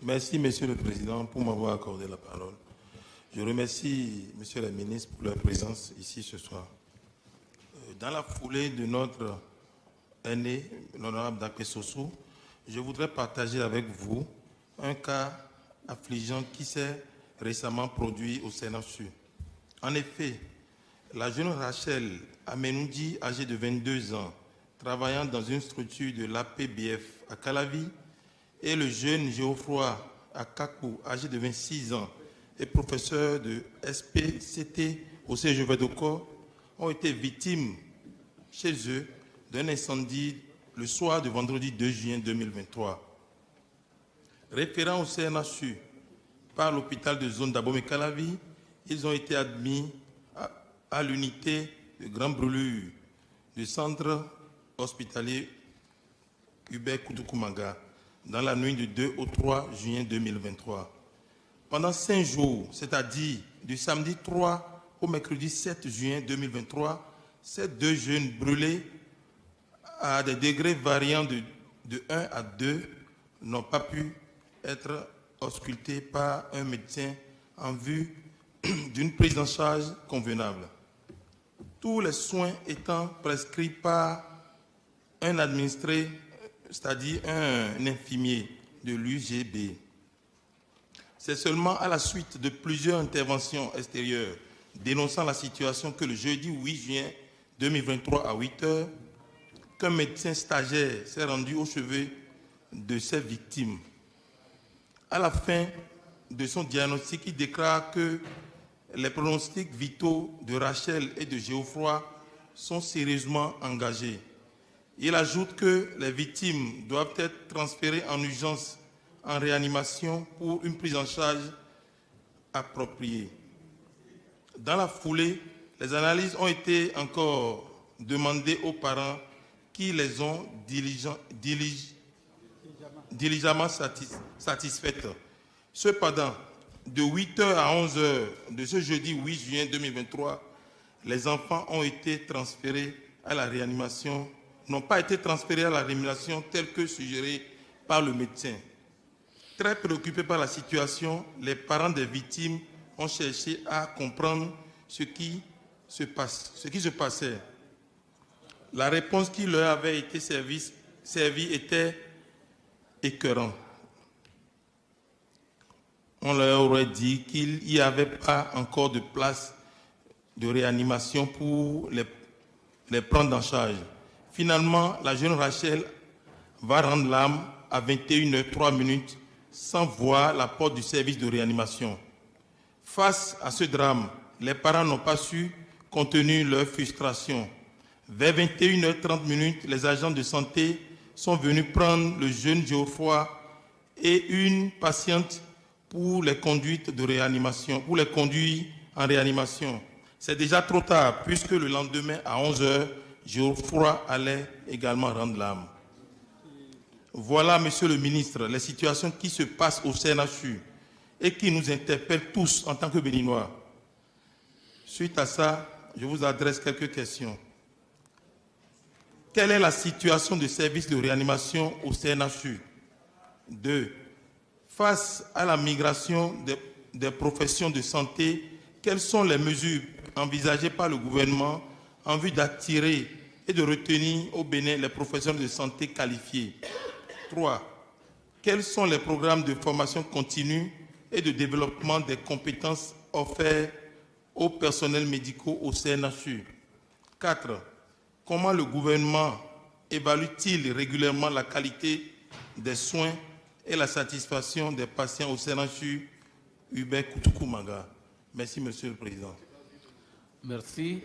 Merci, Monsieur le Président, pour m'avoir accordé la parole. Je remercie Monsieur le Ministre pour leur présence ici ce soir. Dans la foulée de notre aîné, l'honorable Daké Sossou, je voudrais partager avec vous un cas affligeant qui s'est récemment produit au CNHU. En effet, la jeune Rachel Amenoudi, âgée de 22 ans, travaillant dans une structure de l'APBF à Calavi, et le jeune Geoffroy Akakou, âgé de 26 ans, et professeur de SPCT au CGV de Corps, ont été victimes chez eux d'un incendie le soir de vendredi 2 juin 2023. Référents au CNHU par l'hôpital de zone d'Abomey-Calavi, ils ont été admis à l'unité de grande brûlure du centre hospitalier Hubert Koutoukoumanga dans la nuit du 2 au 3 juin 2023. Pendant 5 jours, c'est-à-dire du samedi 3 au mercredi 7 juin 2023, ces deux jeunes brûlés à des degrés variant de 1 à 2 n'ont pas pu être auscultés par un médecin en vue d'une prise en charge convenable. Tous les soins étant prescrits par un administré, c'est-à-dire un infirmier de l'UGB. C'est seulement à la suite de plusieurs interventions extérieures dénonçant la situation que le jeudi 8 juin 2023 à 8 h, qu'un médecin stagiaire s'est rendu au chevet de ces victimes. À la fin de son diagnostic, il déclare que les pronostics vitaux de Rachel et de Geoffroy sont sérieusement engagés. Il ajoute que les victimes doivent être transférées en urgence en réanimation pour une prise en charge appropriée. Dans la foulée, les analyses ont été encore demandées aux parents qui les ont diligemment satisfaites. Cependant, de 8 h à 11 h de ce jeudi 8 juin 2023, les enfants ont été transférés à la réanimation, n'ont pas été transférés à la réanimation telle que suggérée par le médecin. Très préoccupés par la situation, les parents des victimes ont cherché à comprendre ce qui se passait. La réponse qui leur avait été servie était écœurante. On leur aurait dit qu'il n'y avait pas encore de place de réanimation pour les prendre en charge. Finalement, la jeune Rachel va rendre l'âme à 21 h 3 sans voir la porte du service de réanimation. Face à ce drame, les parents n'ont pas su contenir leur frustration. Vers 21 h 30, les agents de santé sont venus prendre le jeune Geoffroy et une patiente pour les conduire en réanimation. C'est déjà trop tard puisque le lendemain à 11 h, Geoffroy allait également rendre l'âme. Voilà, Monsieur le Ministre, les situations qui se passent au CNHU et qui nous interpellent tous en tant que Béninois. Suite à ça, je vous adresse quelques questions. Quelle est la situation des services de réanimation au CNHU? 2. Face à la migration des professions de santé, quelles sont les mesures envisagées par le gouvernement en vue d'attirer et de retenir au Bénin les professionnels de santé qualifiés? 3. Quels sont les programmes de formation continue et de développement des compétences offerts aux personnels médicaux au CNHU? 4. Comment le gouvernement évalue-t-il régulièrement la qualité des soins et la satisfaction des patients au CNHU Hubert Koutoukoumanga? Merci, Monsieur le Président. Merci.